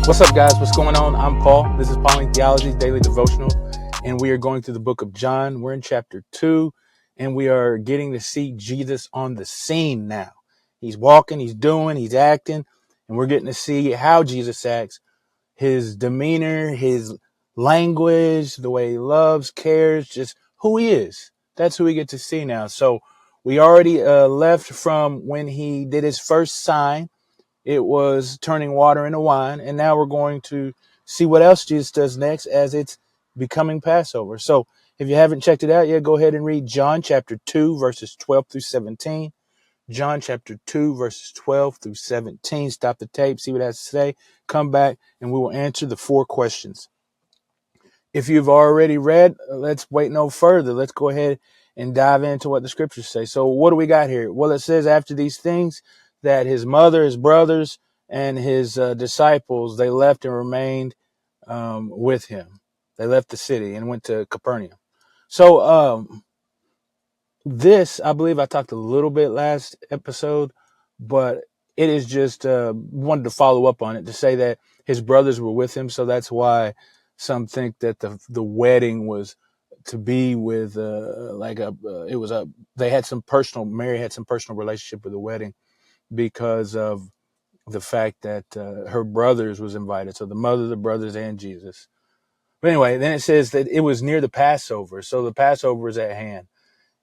What's up, guys? What's going on? I'm Paul. This is Pauline Theology's Daily Devotional, and we are going through the book of John. We're in chapter 2, and we are getting to see Jesus on the scene now. He's walking, he's doing, he's acting, and we're getting to see how Jesus acts, his demeanor, his language, the way he loves, cares, just who he is. That's who we get to see now. So we already left from when he did his first sign. It was turning water into wine. And now we're going to see what else Jesus does next as it's becoming Passover. So if you haven't checked it out yet, go ahead and read John chapter 2, verses 12 through 17. John chapter 2, verses 12 through 17. Stop the tape, see what it has to say. Come back, and we will answer the 4 questions. If you've already read, let's wait no further. Let's go ahead and dive into what the scriptures say. So what do we got here? Well, it says after these things that his mother, his brothers, and his disciples, they left and remained with him. They left the city and went to Capernaum. So this, I believe I talked a little bit last episode, but it is just wanted to follow up on it to say that his brothers were with him. So that's why some think that the wedding was to be with they had some personal, Mary had some personal relationship with the wedding because of the fact that her brothers was invited. So the mother, the brothers, and Jesus. But anyway, then it says that it was near the Passover. So the Passover is at hand.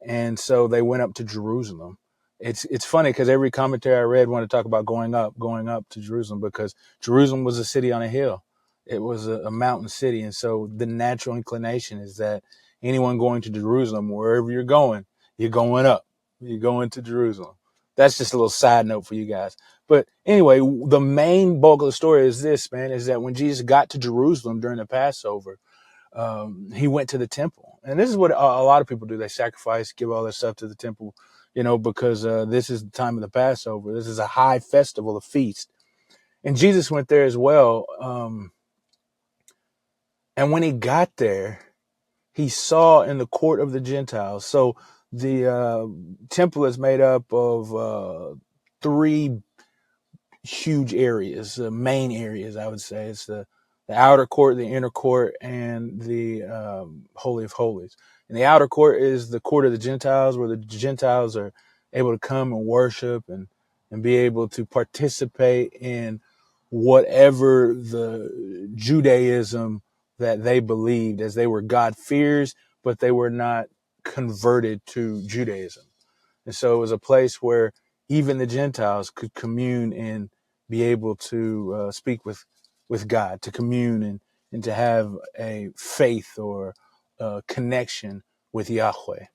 And so they went up to Jerusalem. It's funny because every commentary I read wanted to talk about going up to Jerusalem, because Jerusalem was a city on a hill. It was a mountain city. And so the natural inclination is that anyone going to Jerusalem, wherever you're going up. You're going to Jerusalem. That's just a little side note for you guys. But anyway, the main bulk of the story is this, man, is that when Jesus got to Jerusalem during the Passover, he went to the temple. And this is what a lot of people do. They sacrifice, give all their stuff to the temple, because this is the time of the Passover. This is a high festival, a feast. And Jesus went there as well. And when he got there, he saw in the court of the Gentiles. So the temple is made up of 3 huge areas, main areas, I would say. It's the outer court, the inner court, and the Holy of Holies. And the outer court is the court of the Gentiles, where the Gentiles are able to come and worship and be able to participate in whatever the Judaism that they believed, as they were God-fears, but they were not converted to Judaism. And so it was a place where even the Gentiles could commune and be able to speak with God, to commune and to have a faith or a connection with Yahweh.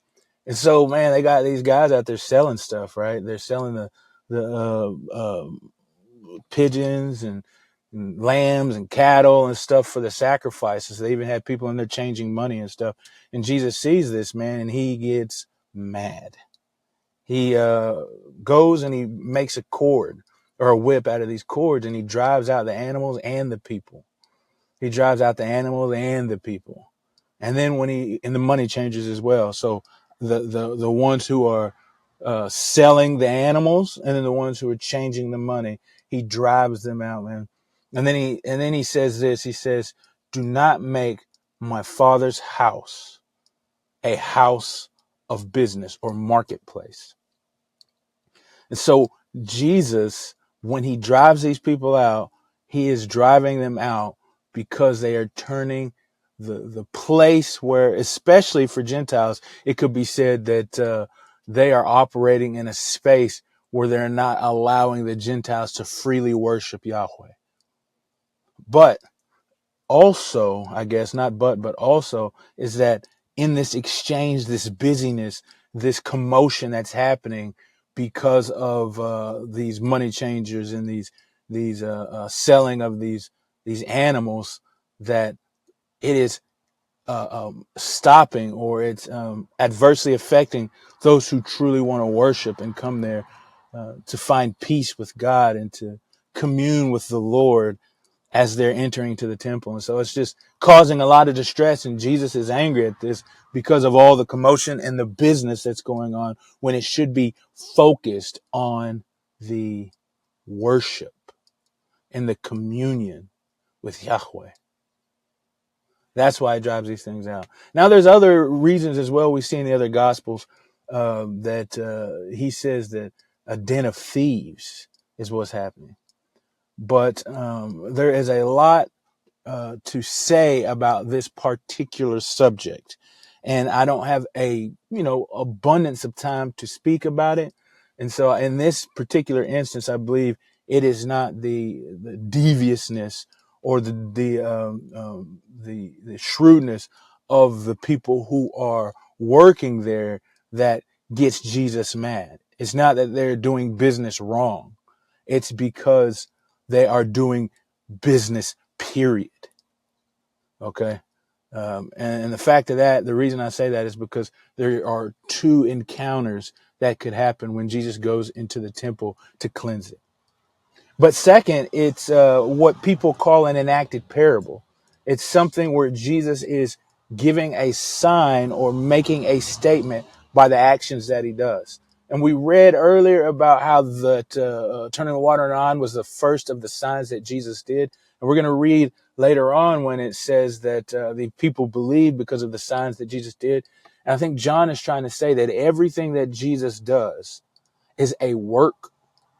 And so, man, they got these guys out there selling stuff, right? They're selling the pigeons and lambs and cattle and stuff for the sacrifices. They even had people in there changing money and stuff. And Jesus sees this, man, and he gets mad. He goes and he makes a cord or a whip out of these cords, and he drives out the animals and the people. He drives out the animals and the people. And then and the money changes as well. So the ones who are selling the animals, and then the ones who are changing the money, he drives them out, man. And then he says this. He says, "Do not make my Father's house a house of business or marketplace." And so Jesus, when he drives these people out, he is driving them out because they are turning the place where, especially for Gentiles, it could be said that they are operating in a space where they're not allowing the Gentiles to freely worship Yahweh. But also, I guess, but also, is that in this exchange, this busyness, this commotion that's happening because of these money changers and these selling of these animals, that it is stopping, or it's adversely affecting those who truly want to worship and come there to find peace with God and to commune with the Lord as they're entering to the temple. And so it's just causing a lot of distress. And Jesus is angry at this because of all the commotion and the business that's going on, when it should be focused on the worship and the communion. with Yahweh. That's why it drives these things out. Now, there's other reasons as well. We see in the other Gospels that he says that a den of thieves is what's happening. But there is a lot to say about this particular subject, and I don't have a abundance of time to speak about it. And so, in this particular instance, I believe it is not the deviousness or the shrewdness of the people who are working there that gets Jesus mad. It's not that they're doing business wrong. It's because they are doing business, period. Okay. And the fact of that, the reason I say that is because there are two encounters that could happen when Jesus goes into the temple to cleanse it. But second, it's what people call an enacted parable. It's something where Jesus is giving a sign or making a statement by the actions that he does. And we read earlier about how that turning the water on was the first of the signs that Jesus did. And we're going to read later on when it says that the people believed because of the signs that Jesus did. And I think John is trying to say that everything that Jesus does is a work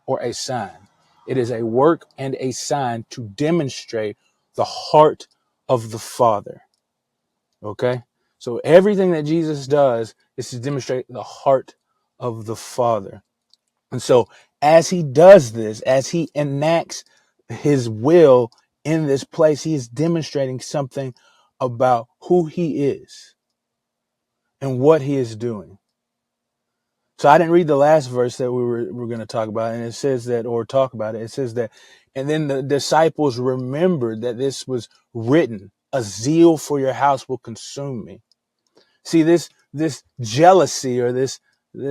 or a sign. It is a work and a sign to demonstrate the heart of the Father. Okay? So everything that Jesus does is to demonstrate the heart of the Father. And so as he does this, as he enacts his will in this place, he is demonstrating something about who he is and what he is doing. So I didn't read the last verse that we're going to talk about, and it says that, or talk about it. It says that, and then the disciples remembered that this was written, a zeal for your house will consume me. See, this jealousy or this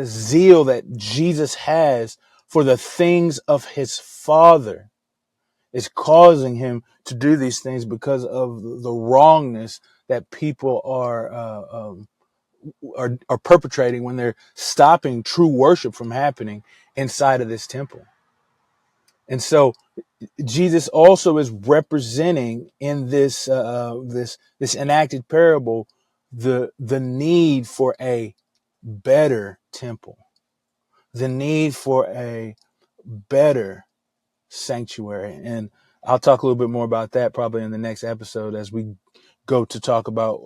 zeal that Jesus has for the things of his Father is causing him to do these things because of the wrongness that people are perpetrating when they're stopping true worship from happening inside of this temple. And so Jesus also is representing in this enacted parable the need for a better temple, the need for a better sanctuary. And I'll talk a little bit more about that probably in the next episode as we go to talk about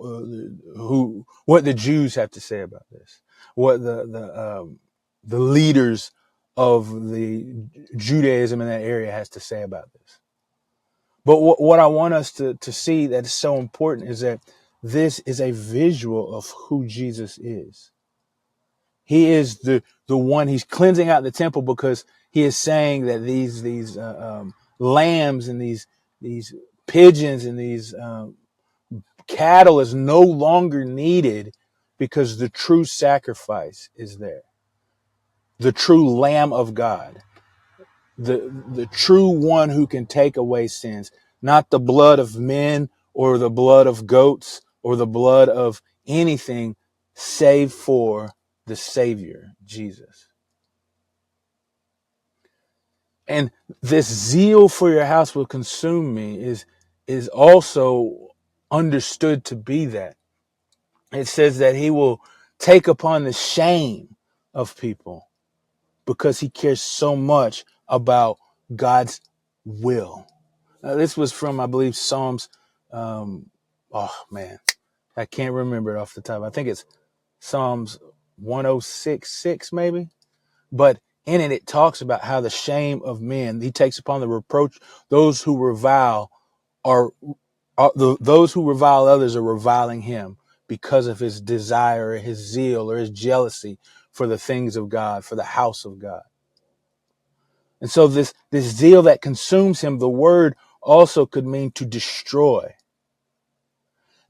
what the Jews have to say about this, what the leaders of the Judaism in that area has to say about this. But what I want us to see that is so important is that this is a visual of who Jesus is. He is the one. He's cleansing out the temple because he is saying that these lambs and these pigeons and these cattle is no longer needed because the true sacrifice is there. The true Lamb of God, the true one who can take away sins, not the blood of men or the blood of goats or the blood of anything save for the Savior, Jesus. And this zeal for your house will consume me is also understood to be that. It says that he will take upon the shame of people because he cares so much about God's will. Now, this was from, I believe, Psalms. Oh man, I can't remember it off the top. I think it's Psalms 106:6 maybe. But in it, it talks about how the shame of men, he takes upon the reproach. Those who revile those who revile others are reviling him because of his desire or his zeal or his jealousy for the things of God, for the house of God. And so this zeal that consumes him, the word also could mean to destroy.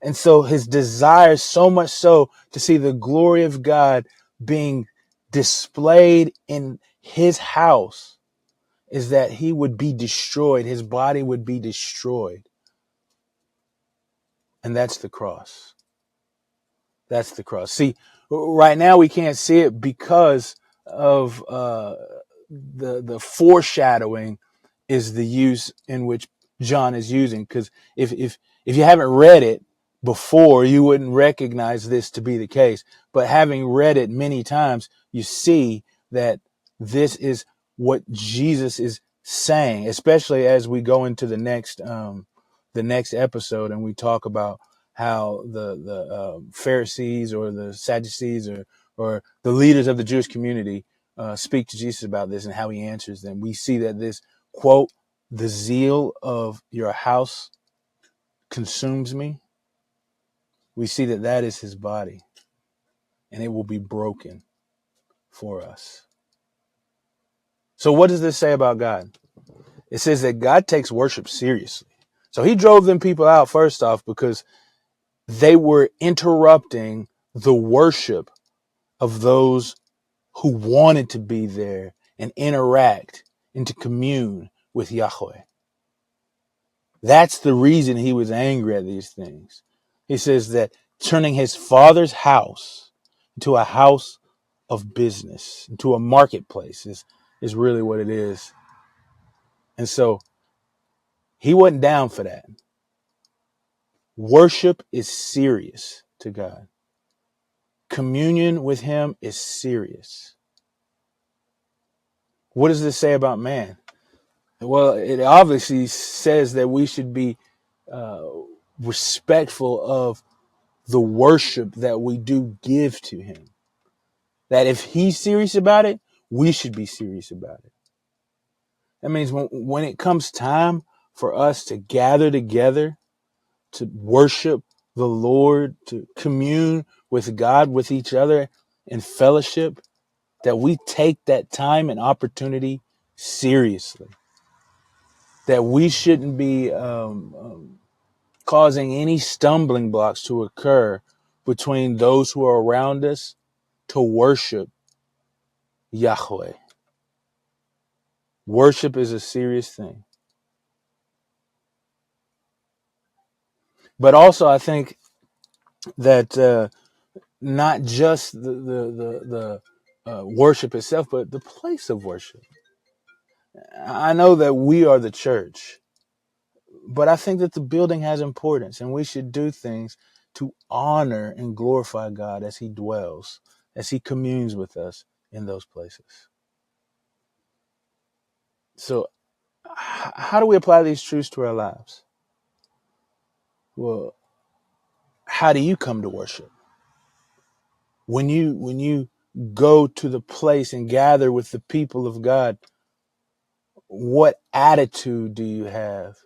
And so his desire, so much so to see the glory of God being displayed in his house, is that he would be destroyed. His body would be destroyed. And that's the cross. That's the cross. See, right now we can't see it because of the foreshadowing is the use in which John is using. Because if you haven't read it before, you wouldn't recognize this to be the case. But having read it many times, you see that this is what Jesus is saying, especially as we go into the next episode and we talk about how the Pharisees or the Sadducees or the leaders of the Jewish community speak to Jesus about this and how he answers them. We see that this quote, "The zeal of your house consumes me." We see that that is his body, and it will be broken for us. So what does this say about God? It says that God takes worship seriously. So he drove them people out first off because they were interrupting the worship of those who wanted to be there and interact and to commune with Yahweh. That's the reason he was angry at these things. He says that turning his father's house into a house of business, into a marketplace is really what it is. And so he wasn't down for that. Worship is serious to God. Communion with him is serious. What does this say about man? Well, it obviously says that we should be respectful of the worship that we do give to him. That if he's serious about it, we should be serious about it. That means when it comes time for us to gather together, to worship the Lord, to commune with God, with each other in fellowship, that we take that time and opportunity seriously. That we shouldn't be causing any stumbling blocks to occur between those who are around us to worship Yahweh. Worship is a serious thing. But also, I think that not just the worship itself, but the place of worship. I know that we are the church, but I think that the building has importance, and we should do things to honor and glorify God as he dwells, as he communes with us in those places. So how do we apply these truths to our lives? Well, how do you come to worship? When you go to the place and gather with the people of God, what attitude do you have?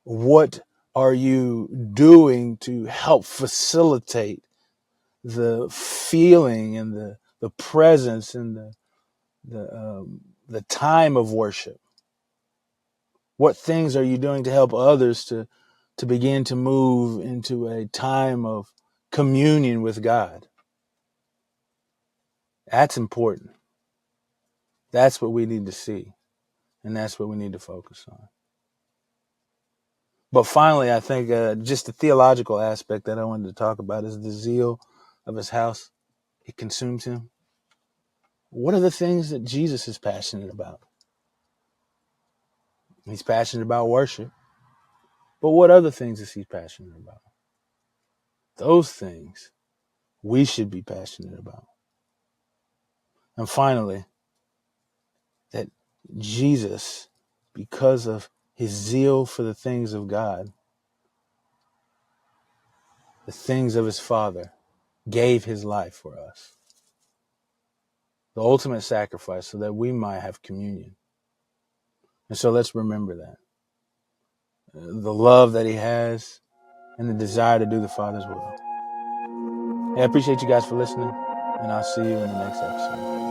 What are you doing to help facilitate the feeling and the presence and the time of worship? What things are you doing to help others to begin to move into a time of communion with God? That's important. That's what we need to see. And that's what we need to focus on. But finally, I think just the theological aspect that I wanted to talk about is the zeal of his house. It consumes him. What are the things that Jesus is passionate about? He's passionate about worship. But what other things is he passionate about? Those things we should be passionate about. And finally, that Jesus, because of his zeal for the things of God, the things of his Father, gave his life for us. The ultimate sacrifice so that we might have communion. And so let's remember that. The love that he has and the desire to do the Father's will. Hey, I appreciate you guys for listening, and I'll see you in the next episode.